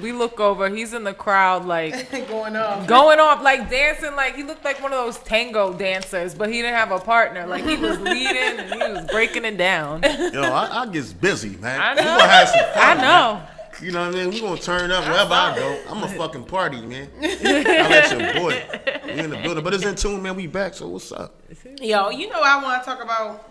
we look over. He's in the crowd, like going off, like dancing. Like he looked like one of those tango dancers, but he didn't have a partner. Like he was leading and he was breaking it down. Yo, I get busy, man. I know. We gonna have some fun, I know. Man. You know what I mean? We gonna turn up wherever I go. I'm a fucking party, man. I let your boy. We in the building, but it's in tune, man. We back. So what's up? Yo, you know I want to talk about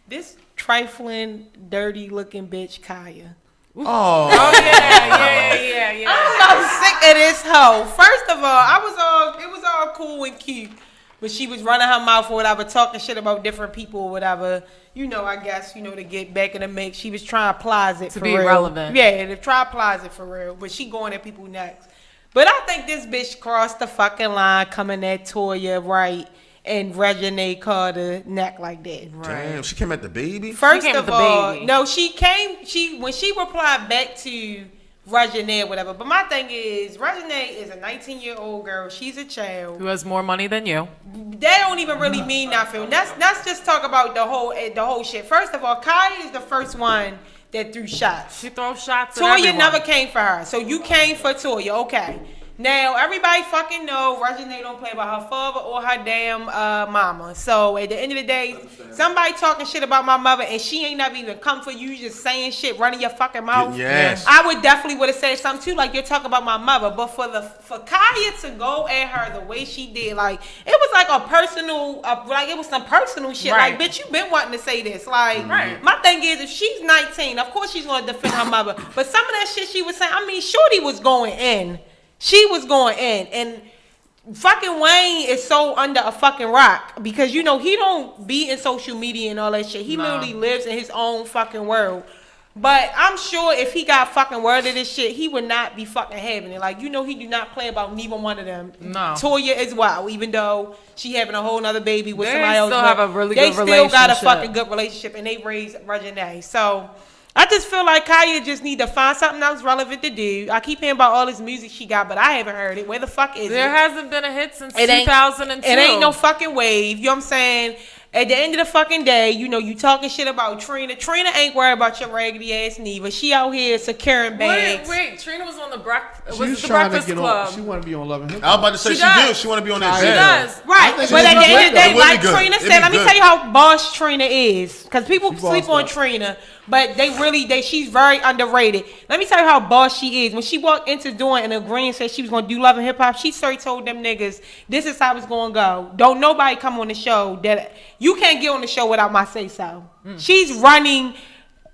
this trifling, dirty-looking bitch, Kaya. Oh yeah. I'm sick of this hoe. First of all, it was all cool and cute, but she was running her mouth or whatever, talking shit about different people or whatever. You know, I guess, to get back in the mix. She was trying to plies it to for be real. relevant. Yeah, to try to plies it for real. But she going at people next. But I think this bitch crossed the fucking line coming at Toya, right? And Reginae Carter neck like that. Right. Damn, she came at the baby? First of all, no, when she replied back to Reginae or whatever. But my thing is, Reginae is a 19-year-old girl. She's a child. Who has more money than you. That don't even really mean nothing. Let's just talk about the whole shit. First of all, Kaya is the first one that threw shots. She throws shots at Toya everyone. never came for her. So you came for Toya. Okay. Now, everybody fucking know Reginae don't play about her father or her damn mama. So, at the end of the day, somebody talking shit about my mother and she ain't never even come for you, just saying shit, running your fucking mouth. Yes. I would definitely would have said something too, like you're talking about my mother. But for Kaya to go at her the way she did, like, it was like a personal, like it was some personal shit. Right. Like, bitch, you been wanting to say this. Like, right. My thing is, if she's 19, of course she's going to defend her mother. But some of that shit she was saying, I mean, Shorty was going in. She was going in, and fucking Wayne is so under a fucking rock because he don't be in social media and all that shit. He literally lives in his own fucking world. But I'm sure if he got fucking word of this shit, he would not be fucking having it. Like, he do not play about neither one of them. No. Toya as well, even though she having a whole nother baby with somebody else. They still have a really good relationship. They still got a fucking good relationship, and they raised Reginae. So I just feel like Kaya just need to find something else relevant to do. I keep hearing about all this music she got, but I haven't heard it. Where the fuck is it? There hasn't been a hit since 2002. It ain't no fucking wave. You know what I'm saying? At the end of the fucking day, you talking shit about Trina. Trina ain't worried about your raggedy ass neither. She out here securing bags. Wait, Trina was on the Breakfast Club. Club. She want to be on Love and Hip Hop. I was about to say she did. She want to be on that bed. She does. Right. But at the end of the day, like Trina said, let me tell you how boss Trina is. Because people sleep on Trina. But she's very underrated. Let me tell you how boss she is. When she walked into doing and agreeing and said she was going to do Love and Hip Hop, she straight told them niggas, this is how it's going to go. Don't nobody come on the show that you can't get on the show without my say so. She's running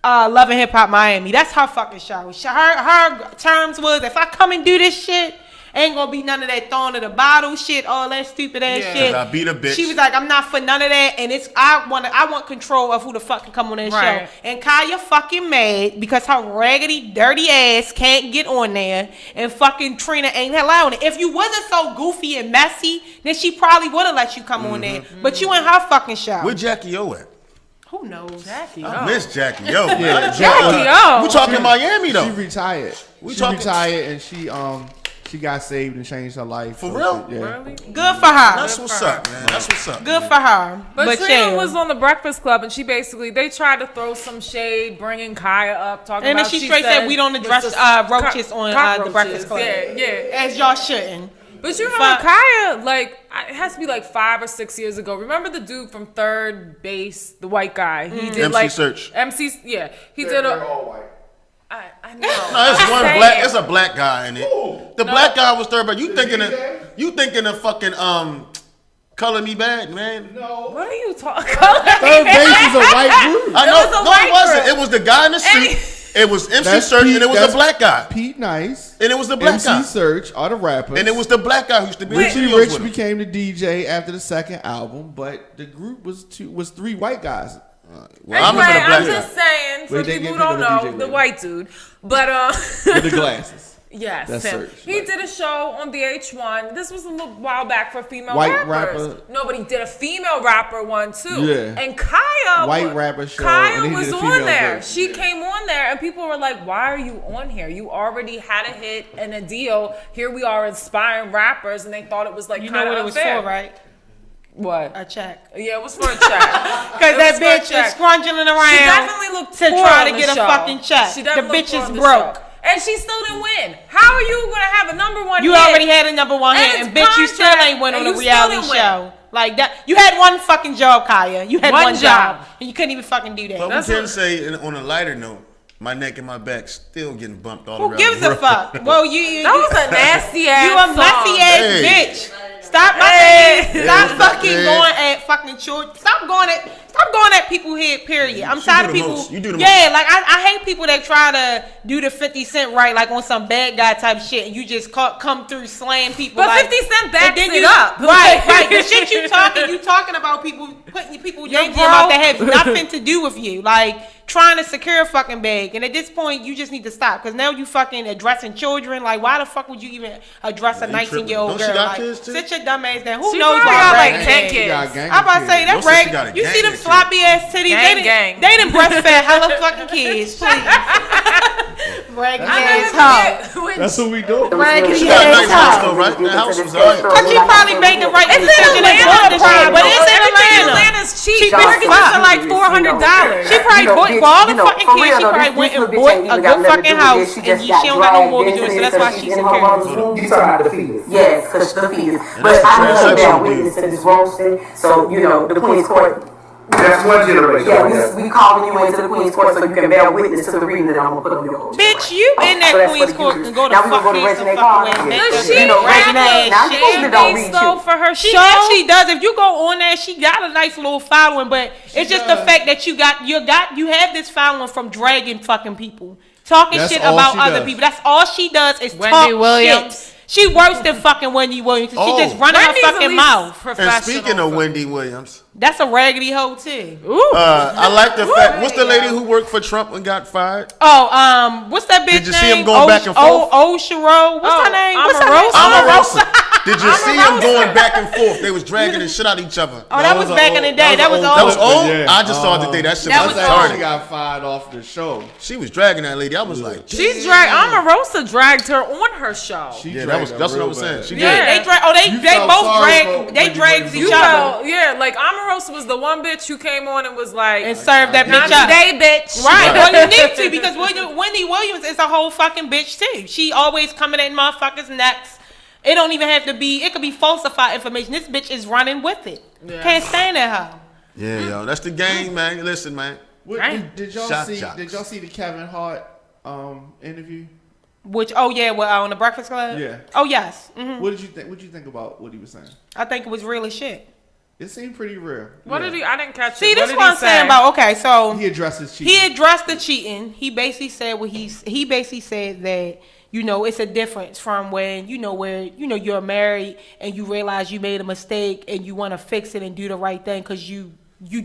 Love and Hip Hop Miami. That's her fucking show. Her terms was, if I come and do this shit, ain't gonna be none of that throwing of the bottle shit, all that stupid ass shit. I beat a bitch. She was like, I'm not for none of that, and I want control of who the fuck can come on that show. And Kaya fucking mad because her raggedy, dirty ass can't get on there, and fucking Trina ain't allowing it. If you wasn't so goofy and messy, then she probably would have let you come on there. But you in her fucking show. Where Jackie O at? Who knows? Jackie I miss Jackie O. Yeah, Jackie O. We talking Miami though. She retired. Retired and she got saved and changed her life. For real? Yeah. Really? Good for her. That's what's up, man. That's what's up. Good for her. But Trina was on the Breakfast Club, and they tried to throw some shade, bringing Kaya up, talking and about. And she straight said we don't address roaches on the Breakfast Club. Yeah. As y'all shouldn't. But you remember Kaya, it has to be 5 or 6 years ago. Remember the dude from Third Base, the white guy? He did MC Search. He did a. All white. I know. No, it's one black. It's a black guy in it. The black guy was third, but you thinking of fucking Color Me Bad, man. No. What are you talking? Third Base is a white group. I know. No, it wasn't. It was the guy in the suit. It was MC Search, and it was the black guy. Pete Nice. And it was the black guy. MC Search are the rappers. And it was the black guy who used to be Richie Rich became the DJ after the second album, but the group was 3 white guys. Well, I remember the black I'm just saying, for people who don't know, the white dude. But with the glasses. Yes, that's him. He did a show on VH1. This was a little while back for female rappers. Rapper. No, but he did a female rapper one too. Yeah. And Kaya, white rapper show. Kaya and was on there. Version. She came on there, and people were like, "Why are you on here? You already had a hit and a deal. Here we are inspiring rappers," and they thought it was like you know what it was for, right? What? A check. Yeah, it was for a check. Because that bitch is scrunching around. She definitely looked to try to get a fucking check. The bitch is broke. And she still didn't win. How are number one. You already had a number one hit, and bitch, you still ain't went on a reality show. Like that, you had one fucking job, Kaya. You had one job, and you couldn't even fucking do that. But we can say, on a lighter note, my neck and my back still getting bumped all around. Who gives a fuck? Well, you that was a nasty ass. You a messy ass bitch. Stop fucking going at fucking children. Stop going at people here, period. I'm tired of people. Like I hate people that try to do the 50 Cent right, like on some bad guy type shit, and you just come through slaying people. But like, 50 Cent backs it up. Right. The shit you talking about people putting people names about that have nothing to do with you. Like trying to secure a fucking bag. And at this point, you just need to stop. Because now you fucking addressing children. Like, why the fuck would you even address a 19-year-old girl? Like, sit your dumb ass down. Who knows why? Like 10 kids. I'm about to say, that rag. You see them sloppy ass titties? They done breastfed hella fucking kids. Please. Raggedy ass hoe. That's what we do. Raggedy ass hoe. Right? The house was alright. Because she probably made the right decision and bought the shit. But it's in Atlanta. Atlanta's cheap. Mortgages are like $400. She probably bought for all the fucking kids. She probably went and bought a good fucking house, and she don't got no mortgage on it, so that's why she's secure. You talking about the fetus? Yes, because the fetus. But I know that witness to this roasting, so the Queen's Court. That's one generation. Yeah, we calling you into the Queen's Court so you can bear witness to the reading that I'm gonna put on your post. Bitch, you in that Queen's Court and go to fucking some fucking way. Does she have though for her show? She actually does. If you go on there, she got a nice little following, but it's just the fact that you have this following from dragging fucking people, talking shit about other people. That's all she does is talk shit. She worse than fucking Wendy Williams. She just running her fucking mouth. And speaking of Wendy Williams, that's a raggedy hoe too. I like the fact. What's the lady who worked for Trump and got fired? Oh, what's that bitch name? Did you see him going back and forth? Shiro. What's her name? Omarosa. Did you see him going back and forth? They was dragging the shit out of each other. Oh, that was back in the day. That was old. That was old? Yeah. I just saw the day. That shit was retarded. She got fired off the show. She was dragging that lady. I was like, Omarosa dragged her on her show. That's what I was saying. She did. They dragged each other. Yeah, like Omarosa was the one bitch who came on and was like, and served that bitch up. Today, bitch. Right. Well, you need to, because Wendy Williams is a whole fucking bitch too. She always coming at motherfuckers' necks. It don't even have to be. It could be falsified information. This bitch is running with it. Yeah. Can't stand at her. Yeah, yo, that's the game, man. Listen, man. Did y'all see the Kevin Hart interview? Which on the Breakfast Club. Yeah. Oh yes. Mm-hmm. What did you think? What did you think about what he was saying? I think it was real as shit. It seemed pretty real. What did he? I didn't catch it. See, this is what I'm saying about. Okay, so he addressed his cheating. He addressed the cheating. He basically said he basically said that. It's a difference from when, where, you're married and you realize you made a mistake and you want to fix it and do the right thing because you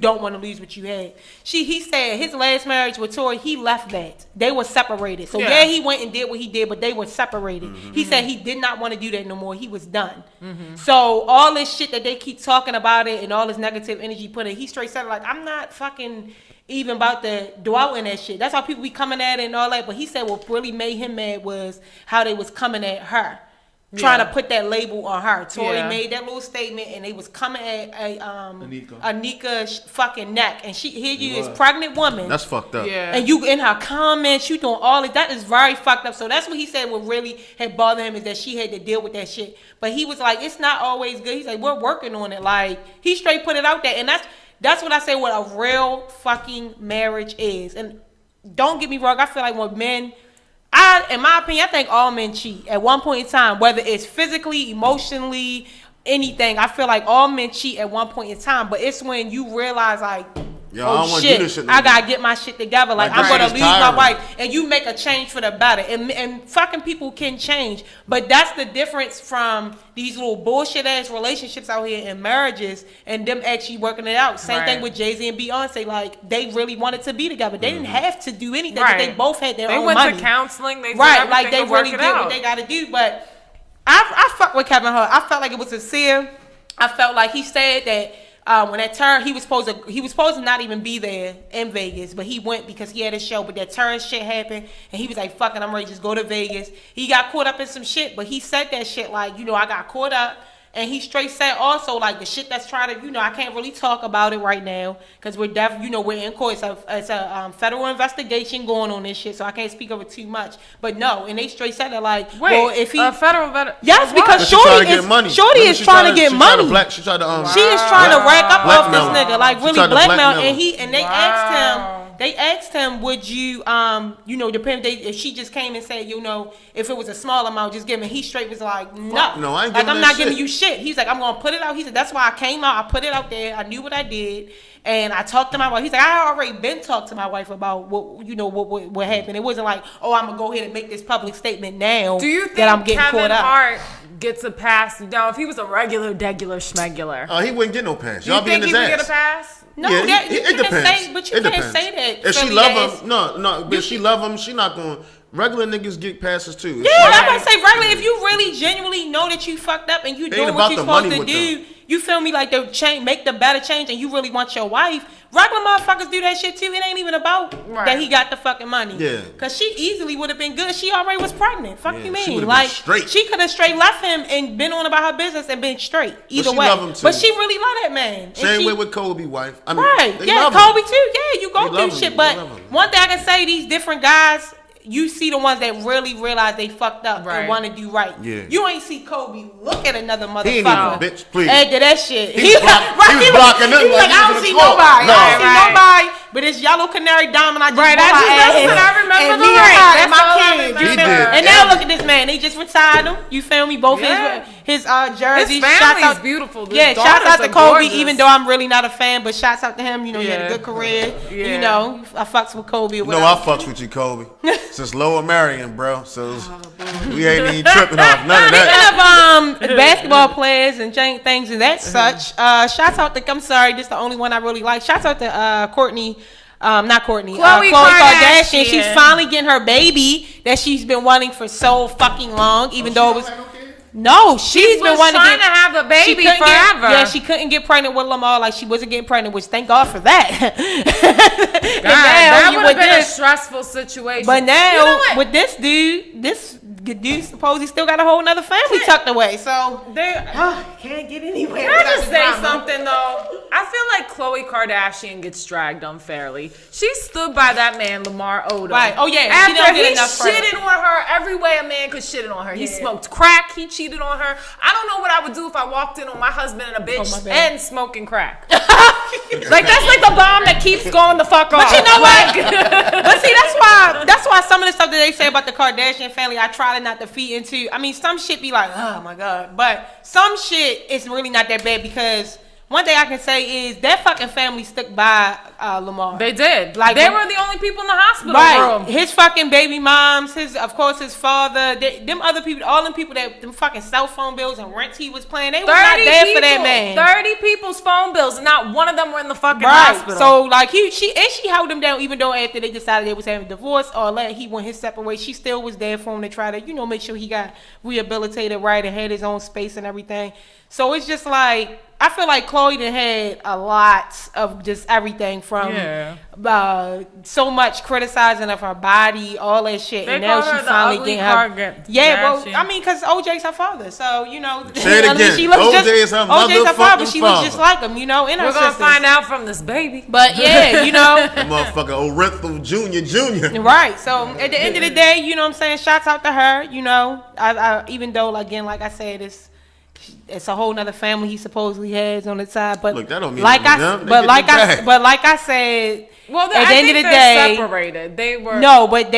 don't want to lose what you had. He said his last marriage with Tori, he left that. They were separated. So he went and did what he did, but they were separated. Mm-hmm. He said he did not want to do that no more. He was done. Mm-hmm. So all this shit that they keep talking about it and all this negative energy put in, he straight said like, I'm not fucking even about to dwell in that shit. That's how people be coming at it and all that. But he said what really made him mad was how they was coming at her. Trying to put that label on her. Tori made that little statement and they was coming at Anika's fucking neck. And here is pregnant woman. That's fucked up. Yeah. And you in her comments, you doing all this. That is very fucked up. So that's what he said what really had bothered him is that she had to deal with that shit. But he was like, it's not always good. He's like, we're working on it. Like, he straight put it out there. And that's what I say what a real fucking marriage is. And don't get me wrong, I feel like when men, in my opinion, I think all men cheat at one point in time, whether it's physically, emotionally, anything. I feel like all men cheat at one point in time, but it's when you realize like, shit, I gotta get my shit together. Like I'm gonna lose my wife, and you make a change for the better. And fucking people can change, but that's the difference from these little bullshit ass relationships out here in marriages and them actually working it out. Same thing with Jay-Z and Beyonce. Like they really wanted to be together. They didn't have to do anything. They both had their own money. They went to counseling. They did everything like they really did what they got to do. But I fuck with Kevin Hart. I felt like it was sincere. I felt like he said that. When that turn, he was supposed to not even be there in Vegas, but he went because he had a show. But that turn shit happened, and he was like, "Fucking, I'm ready to just go to Vegas." He got caught up in some shit, but he said that shit like, I got caught up, And he straight said also, like, the shit that's trying to, I can't really talk about it right now because we're we're in court. It's a federal investigation going on this shit, so I can't speak of it too much. But no, and they straight said that, like, well, if he yes, because Shorty is trying to get money. She is trying to rack up off this nigga, like really blackmail. And they asked him. They asked him, would you, if she just came and said, if it was a small amount, just give me. He straight was like, no, I ain't I'm not giving you shit. He's like, I'm gonna put it out. He said, that's why I came out. I put it out there. I knew what I did, and I talked to my wife. He's like, I already been talked to my wife about what happened. It wasn't like, oh, I'm gonna go ahead and make this public statement now. Do you think that I'm getting Kevin caught up? Hart gets a pass? Now, if he was a regular, schmegular, he wouldn't get no pass. Do you think he would get a pass? No, yeah, it depends. But you can't say that. If she love him, no. But she love him, she not going. Regular niggas get passes too. Yeah, I'm about to say regular. If you really genuinely know that you fucked up and you doing what you're supposed to do, you feel me? Like the change, make the better change, and you really want your wife. Regular motherfuckers do that shit too. It ain't even about that he got the fucking money. Yeah. Cause she easily would have been good. She already was pregnant. Fuck you mean? Like she could have straight left him and been on about her business and been straight. Either way. But she really love that man. Same way with Kobe wife. I mean, right. Yeah, Kobe too. Yeah, you go through shit. But one thing I can say, these different guys, you see the ones that really realize they fucked up and want to do right. Yeah. You ain't see Kobe look at another motherfucker. He ain't even, bitch, please. After that shit. He was blocking them. He was like, I don't see nobody. I don't see nobody. But it's Yellow Canary Diamond. I just I remember the ring. And my kids. And now look at this man. They just retired him. You feel me? Both his jerseys. His family's beautiful. Yeah, shouts out to Kobe, even though I'm really not a fan, but shouts out to him. He had a good career. I fucks with Kobe. I fucks with you, Kobe. Since Lower Marion, bro. So we ain't even tripping off none of that. Speaking of basketball players and things and that such, shouts out to, I'm sorry, this is the only one I really like. Shouts out to Khloe Kardashian. She's finally getting her baby that she's been wanting for so fucking long, even though it was... No, she's been wanting to have a baby forever. She couldn't get pregnant with Lamar. Like, she wasn't getting pregnant, which thank God for that. That would have been a stressful situation. But now, with this dude supposedly still got a whole nother family tucked away. So, can't get anywhere. Can I just say something, though? I feel like Khloe Kardashian gets dragged unfairly. She stood by that man, Lamar Odom. Right. Oh, yeah. After he shitted on her every way a man could shit on her. He smoked crack. He cheated on her. I don't know what I would do if I walked in on my husband and a bitch and smoking crack. Like, that's like the bomb that keeps going the fuck off. But you know what? But see, that's why some of the stuff that they say about the Kardashian family, I try to not to feed into. I mean, some shit be like, oh my God. But some shit is really not that bad because one thing I can say is that fucking family stuck by Lamar. They did. Like, they were the only people in the hospital room. His fucking baby moms, of course his father, them other people, all them people that them fucking cell phone bills and rents he was paying, they was not there for that man. 30 people's phone bills, and not one of them were in the fucking hospital. So like she held him down even though after they decided they was having a divorce or he went his separate way, she still was there for him to try to, make sure he got rehabilitated right and had his own space and everything. So it's just like, I feel like Khloe done had a lot of just everything from so much criticizing of her body, all that shit, and now she finally getting her. I mean, because OJ's her father, so Say it again. She looks OJ's her father, but she looks just like him, in her We're gonna find out from this baby, but yeah, motherfucker Orenthal Jr. Right. So at the end of the day, what I'm saying, shouts out to her. I even though again, like I said, it's a whole nother family he supposedly has on the side, but look, that don't mean like I said, well, at the end of the day, separated. They were but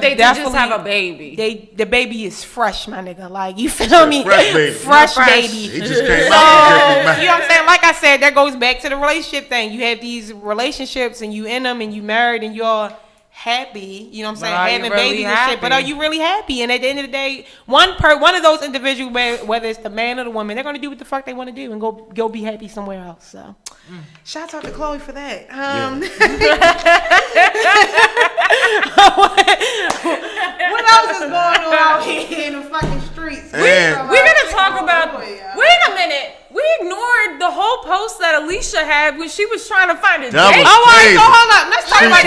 they did just have a baby. The baby is fresh, my nigga. Like, you feel me? Fresh baby. He just came out. You know what I'm saying? Like I said, that goes back to the relationship thing. You have these relationships and you in them and you married and you're happy, you know what I'm saying, having babies and shit, but are you really happy? And at the end of the day, one of those individuals, whether it's the man or the woman, they're gonna do what the fuck they want to do and go be happy somewhere else. So shout out to Khloe for that. What else is going on out here in the fucking streets? We're gonna talk about. Wait a minute. We ignored the whole post that Alicia had when she was trying to find a date. All right, so hold up. Let's talk about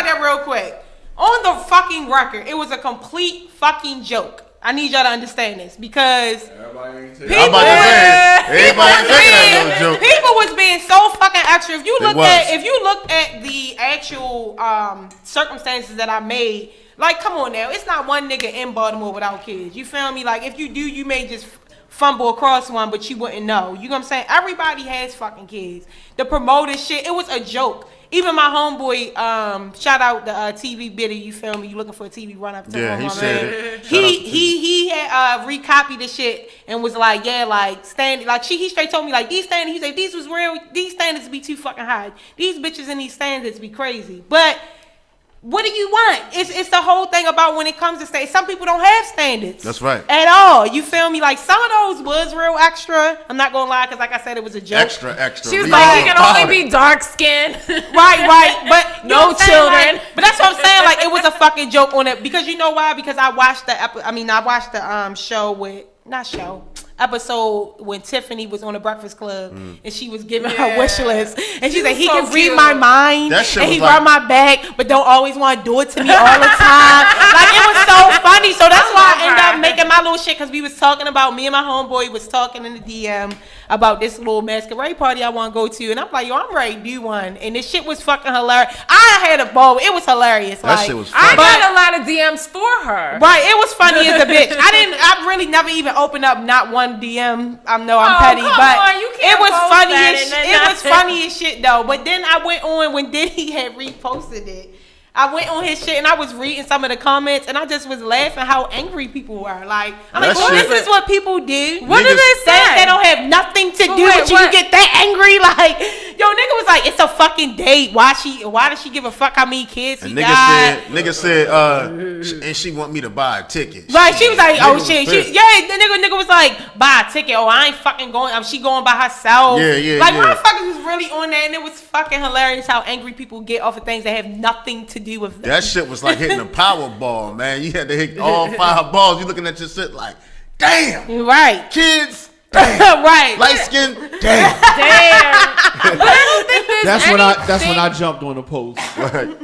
that real quick. On the fucking record, it was a complete fucking joke. I need y'all to understand this because People was being so fucking extra. If you look at the actual circumstances that I made, like, come on now, it's not one nigga in Baltimore without kids. You feel me? Like, if you do, you may just fumble across one, but you wouldn't know. You know what I'm saying? Everybody has fucking kids. The promoter shit, it was a joke. Even my homeboy, shout out the TV bidder, you feel me? You looking for a TV run up? Yeah, he said it. He had recopied the shit and was like, yeah, like standing, like he straight told me like these standards. He said these was real. These standards be too fucking high. These bitches in these standards be crazy. But what do you want? It's the whole thing about when it comes to standards. Some people don't have standards. That's right. At all. You feel me? Like some of those was real extra. I'm not gonna lie, because like I said, it was a joke. Extra. She was like, you can only be dark skinned. Right. But no children. Like, but that's what I'm saying. Like it was a fucking joke on it, because you know why? Because I watched the episode when Tiffany was on the Breakfast Club and she was giving her wish list, and she said he can read my mind and he rub my back, but don't always want to do it to me all the time. Like it was so funny. So that's why I ended up making my little shit, because we was talking about, me and my homeboy was talking in the DM about this little masquerade party I want to go to, and I'm like, yo, I'm ready to do one, and this shit was fucking hilarious. I had a ball. It was hilarious. That shit was funny. I got a lot of DMs for her. Right, it was funny as a bitch. I really never even opened up not one DM. I'm petty, but it was funny as shit though. But then I went on when Diddy had reposted it. I went on his shit and I was reading some of the comments, and I just was laughing how angry people were. Like, I'm like, well, this is what people do. What do they say? They don't have nothing to do with you. You get that angry? Like, yo, nigga was like, it's a fucking date. Why does she give a fuck how many kids he got? Nigga said, and she want me to buy a ticket. Right, she was like, oh shit. The nigga was like, buy a ticket. Oh, I ain't fucking going. She going by herself. Yeah. Like, motherfuckers was really on that, and it was fucking hilarious how angry people get off of things that have nothing to do with them. That shit was like hitting a power ball, man. You had to hit all 5 balls. You looking at your shit like, damn. Right. Kids. Damn. Right. Light skin. Damn. But I don't think there's That's when I jumped on the post. Right.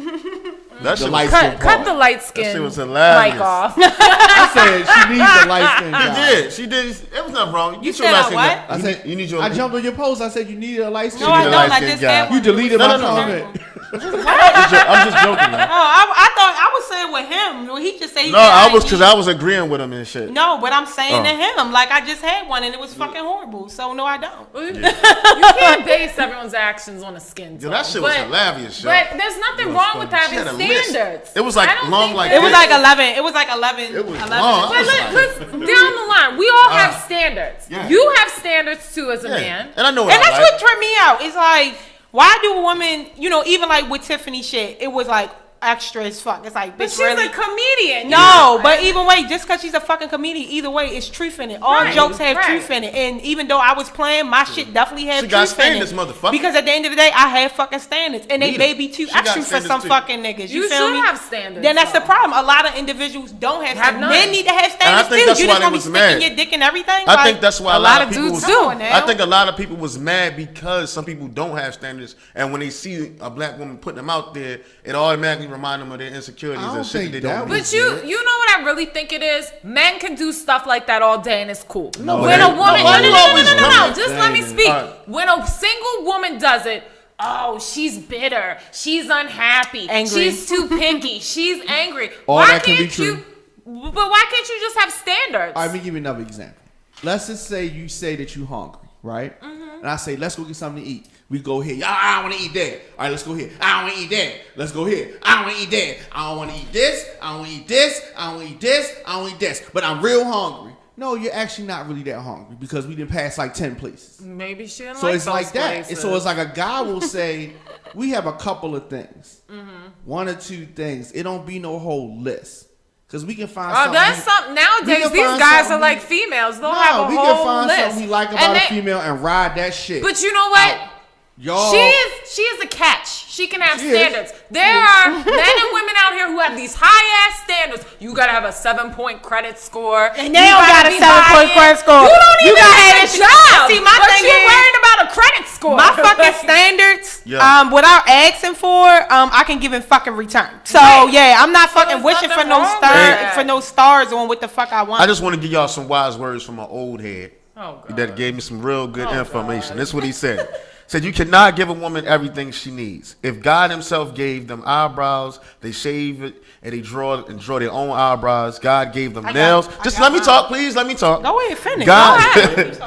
That shit cut the light skin. That shit was hilarious. Mic off. I said she needs a light skin guy. She did. It was nothing wrong. You said what? I said you need your. I jumped on your post. I said you needed a light skin. No, I don't. I just said you deleted my comment. I'm just joking, man. Oh, I thought I was saying with him. He just said. No, I was because I was agreeing with him and shit. No, but I'm saying to him, like I just had one and it was fucking horrible. So no, I don't. You can't base everyone's actions on a skin tone. Yo, that shit was hilarious. But there's nothing wrong with having standards. It was like long, like it was like 11. It was like 11. It was 11. long. But let's down the line. We all have standards. Yeah. You have standards too as a man. And I know. And that's what tripped me out. It's like, why do women, even like with Tiffany shit, it was like extra as fuck. It's like, but she's really? a comedian. No, but even way, just because she's a fucking comedian, either way, it's truth in it. All jokes have truth in it. And even though I was playing, my shit definitely had truth in it. She got standards, motherfucker. Because at the end of the day, I have fucking standards. And they may be too extra for some fucking niggas. You feel me? You should have standards. Then that's the problem. A lot of individuals don't have standards. Men need to have standards too. You just want to be sticking your dick in everything? I think that's why a lot of dudes do. I think a lot of people was mad because some people don't have standards. And when they see a black woman putting them out there, it automatically reminds them of their insecurities and shit they don't. But you know what I really think it is? Men can do stuff like that all day and it's cool. No, when a woman, no, just Dang, let me speak. When a single woman does it, oh, she's bitter, she's unhappy, angry, she's too picky, she's angry. All why that can can't be true. But why can't you just have standards? All right, let me give you another example. Let's just say you say that you're hungry, right? Mm-hmm. And I say, let's go get something to eat. We go here. I don't want to eat that. All right, let's go here. I don't want to eat that. Let's go here. I don't want to eat that. I don't want to eat this. I don't want to eat this. I don't want to eat this. I don't want to eat this. But I'm real hungry. No, you're actually not really that hungry because we didn't pass like 10 places. Maybe she didn't so like it's those like that. places. So it's like a guy will say, we have a couple of things. Mm-hmm. 1 or 2 things. It don't be no whole list. Because we can find something. That's something. Nowadays, these guys are like females. They'll have a whole list. We can find something we like about a female and ride that shit. But you know what? She is a catch. She can have standards. There are men and women out here who have these high ass standards. You gotta have a 7-point credit score. And they don't got a 7-point credit score. You don't even have a job. See, my thing you're worried about a credit score. My fucking standards, without asking for, I can give in fucking return. So yeah, I'm not fucking wishing for no stars on what the fuck I want. I just want to give y'all some wise words from my old head that gave me some real good information. God. This is what he said. Said you cannot give a woman everything she needs. If God himself gave them eyebrows, they shave it and they draw their own eyebrows. God gave them nails. Just let me talk, please. Let me talk. Go ahead, finish. God,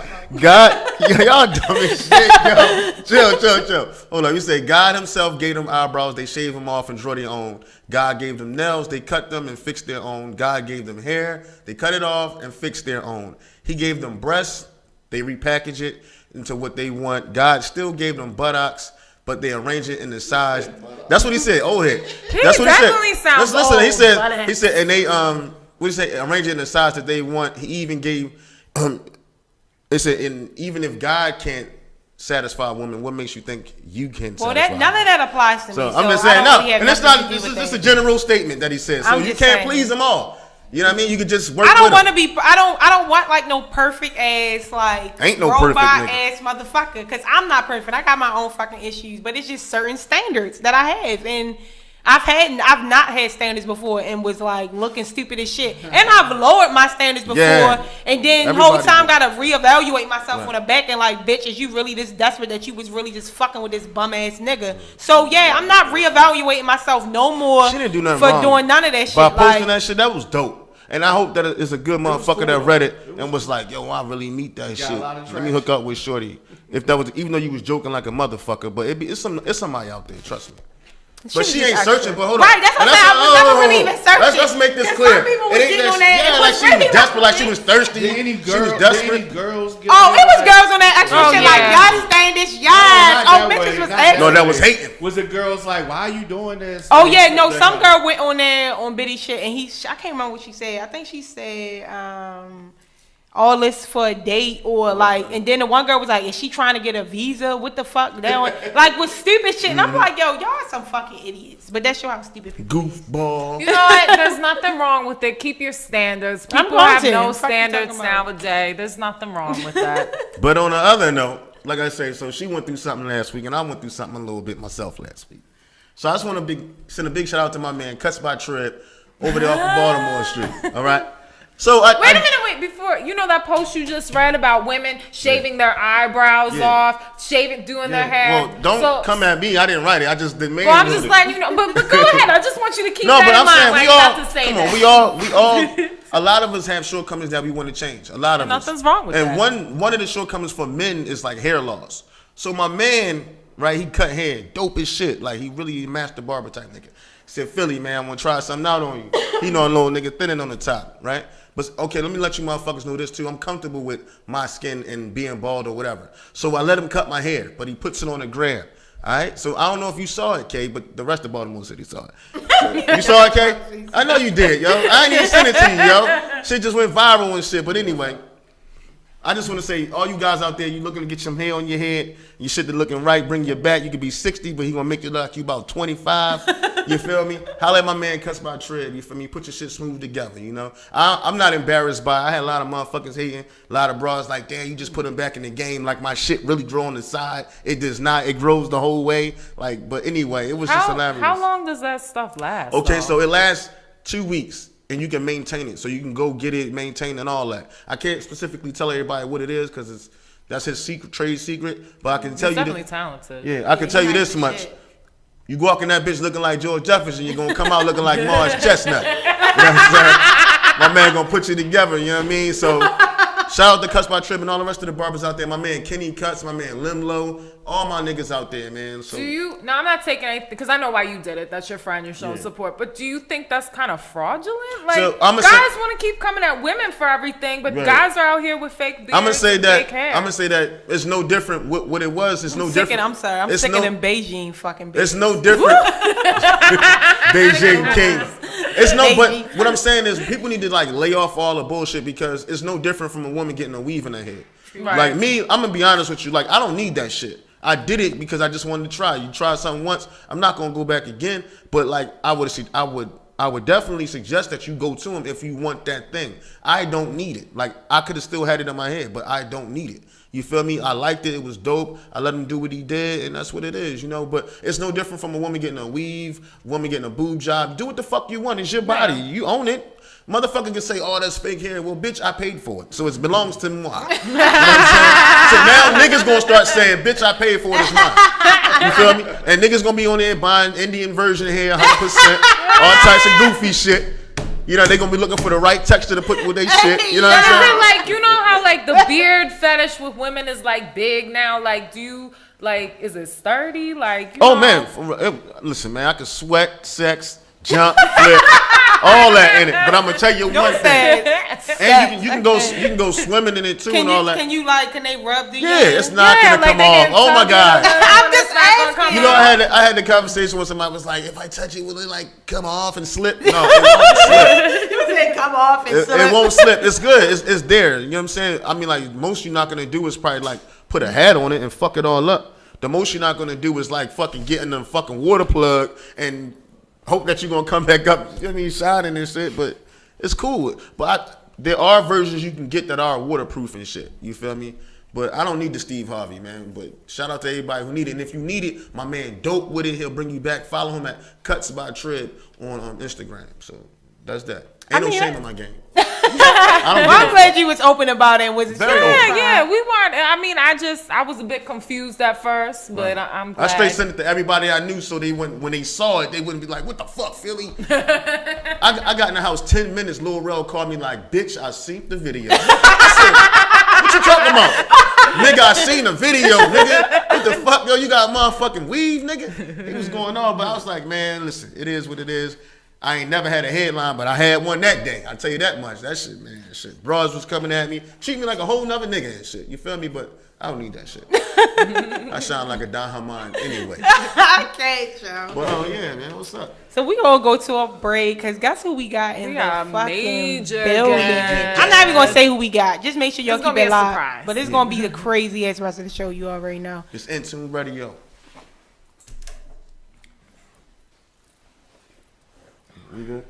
y'all dumb as shit, yo. Chill. Hold on. You say God himself gave them eyebrows, they shave them off and draw their own. God gave them nails, they cut them and fixed their own. God gave them hair, they cut it off and fixed their own. He gave them breasts, they repackage it into what they want. God still gave them buttocks, but they arrange it in the size. That's what he said. Old head. That's what he said. Listen. He said, and they what he say? Arrange it in the size that they want. He even gave. It said, and even if God can't satisfy a woman, what makes you think you can? Well, satisfy none of that applies to me. So I'm just saying no, and it's not. This is a general statement that he said. So you can't please them all. You know what I mean? You could just work. I don't want to be. I don't want like no perfect ass like ain't no robot perfect ass motherfucker. Because I'm not perfect. I got my own fucking issues. But it's just certain standards that I have, and I've not had standards before and was like looking stupid as shit. And I've lowered my standards before, and then the whole time gotta reevaluate myself on the back and like, bitch, is you really this desperate that you was really just fucking with this bum ass nigga? So yeah, I'm not reevaluating myself no more. She didn't do nothing for wrong. doing none of that shit. By posting that shit, that was dope. And I hope that it's a good motherfucker that read it and was like, yo, I really need that shit. Let me hook up with Shorty. If that was, even though you was joking like a motherfucker, but it's somebody out there, trust me. But she ain't searching. But hold on. Right, that's what I'm saying. I was never really even searching. Let's make this clear. It ain't that. Like she was desperate, like she was thirsty. She was desperate. It was girls on that extra shit like, y'all stand this, bitches was asking. No, that was hating. Was the girls like, why are you doing this? Oh yeah, no. Some girl went on there on Biddy shit, and I can't remember what she said. I think she said, all this for a date or like, and then the one girl was like, is she trying to get a visa? What the fuck? Like with stupid shit. And I'm like, yo, y'all are some fucking idiots. But that's how stupid people goofball. You know what? There's nothing wrong with it. Keep your standards. People have no standards nowadays. There's nothing wrong with that. But on the other note, like I say, so she went through something last week and I went through something a little bit myself last week. So I just want to send a big shout out to my man, Cuts by Trip, over there off of Baltimore Street. All right? So wait a minute, before you know that post you just read about women shaving their eyebrows off, doing their hair. Well, don't come at me. I didn't write it. I just didn't. Well, I'm just letting you know. But go ahead. I just want you to keep that in mind. We all. A lot of us have shortcomings that we want to change. A lot of us. Nothing's wrong with that. And one of the shortcomings for men is like hair loss. So my man, right? He cut hair, dope as shit. Like he really master barber type nigga. Said, Philly, man, I'm gonna try something out on you. He know a little nigga thinning on the top, right? But okay, let me let you motherfuckers know this too. I'm comfortable with my skin and being bald or whatever. So I let him cut my hair, but he puts it on the gram. All right? So I don't know if you saw it, Kay, but the rest of Baltimore City saw it. You saw it, Kay? I know you did, yo. I ain't even sent it to you, yo. Shit just went viral and shit. But anyway, I just want to say, all you guys out there, you looking to get some hair on your head, your shit looking right, bring your back. You could be 60, but he gonna make you look like you about 25. You feel me? Holla at my man Cuts by Trib. You feel me? Put your shit smooth together, you know? I'm not embarrassed by it. I had a lot of motherfuckers hating, a lot of bras like, damn, you just put them back in the game like my shit really grow on the side. It does not. It grows the whole way. Like, but anyway, it was just hilarious. How long does that stuff last? Okay, so it lasts 2 weeks. And you can maintain it, so you can go get it, maintain and all that. I can't specifically tell everybody what it is because that's his secret, trade secret. But I can tell you, definitely talented. Yeah, I can tell you this much: you walk in that bitch looking like George Jefferson, you're gonna come out looking like Morris Chestnut. You know what I'm saying? My man gonna put you together. You know what I mean? So shout out to Cuts by Trip and all the rest of the barbers out there. My man Kenny Cuts, my man Limlo, all my niggas out there, man. So I'm not taking anything because I know why you did it. That's your friend. You're showing support. But do you think that's kind of fraudulent? Like guys want to keep coming at women for everything, but guys are out here with fake beards. I'm gonna say that it's no different. What it was, it's no different. I'm sorry. I'm sick of them Beijing fucking bitches. It's no different. Beijing King. It's no, but what I'm saying is people need to like lay off all the bullshit because it's no different from a woman getting a weave in her head. Right. Like me, I'm gonna be honest with you. Like I don't need that shit. I did it because I just wanted to try. You try something once, I'm not gonna go back again. But like I would definitely suggest that you go to him if you want that thing. I don't need it. Like I could have still had it in my head, but I don't need it. You feel me? I liked it. It was dope. I let him do what he did, and that's what it is, you know. But it's no different from a woman getting a weave, woman getting a boob job. Do what the fuck you want. It's your body. You own it. Motherfucker can say, oh, that's fake hair. Well, bitch, I paid for it. So it belongs to moi. You know what I'm saying? So now niggas gonna start saying, bitch, I paid for it. It's mine. You feel me? And niggas gonna be on there buying Indian version hair, 100%, all types of goofy shit. You know, they gonna be looking for the right texture to put with their shit. You know what I'm saying? Like, you know how like the beard fetish with women is like big now? Like, do you, like, is it sturdy? Like, you know? Man, listen, man, I can sweat, sex, jump, flip, all that in it. But I'm gonna tell you one thing. And you can go swimming in it too and all that. Can they rub the? Yeah, it's not gonna come off. Oh my god. I'm just asking. You know, I had the conversation with somebody was like, if I touch it, will it like come off and slip? No, it won't slip. You said come off and slip. It won't slip. It's good. It's there. You know what I'm saying? I mean, like most you're not gonna do is probably like put a hat on it and fuck it all up. The most you're not gonna do is like fucking get in the fucking water plug and hope that you're gonna come back up. You know what I mean, shining and shit. But it's cool. But there are versions you can get that are waterproof and shit. You feel me? But I don't need the Steve Harvey, man. But shout out to everybody who need it. And if you need it, my man Dope with it. He'll bring you back. Follow him at Cuts by Trib on Instagram. So that's that. Ain't no shame in my game. I'm glad you was open about it and was very open. Yeah, we weren't. I mean, I was a bit confused at first, but I'm glad. I straight sent it to everybody I knew so they wouldn't, when they saw it, they wouldn't be like, what the fuck, Philly? I got in the house 10 minutes. Lil Rel called me like, bitch, I seen the video. I said, what you talking about? Nigga, I seen the video, nigga. What the fuck, yo? You got motherfucking weave, nigga? It was going on, but I was like, man, listen, it is what it is. I ain't never had a headline, but I had one that day. I tell you that much. That shit, man, shit. Bras was coming at me, treat me like a whole nother nigga and shit. You feel me? But I don't need that shit. I sound like a Don Haman anyway. Okay, Joe. Well, yeah, man, what's up? So we gonna go to a break because guess who we got in the fucking building? I'm not even gonna say who we got. Just make sure y'all keep it live. But it's gonna be the craziest rest of the show. You already know. It's Intune Radio. We good?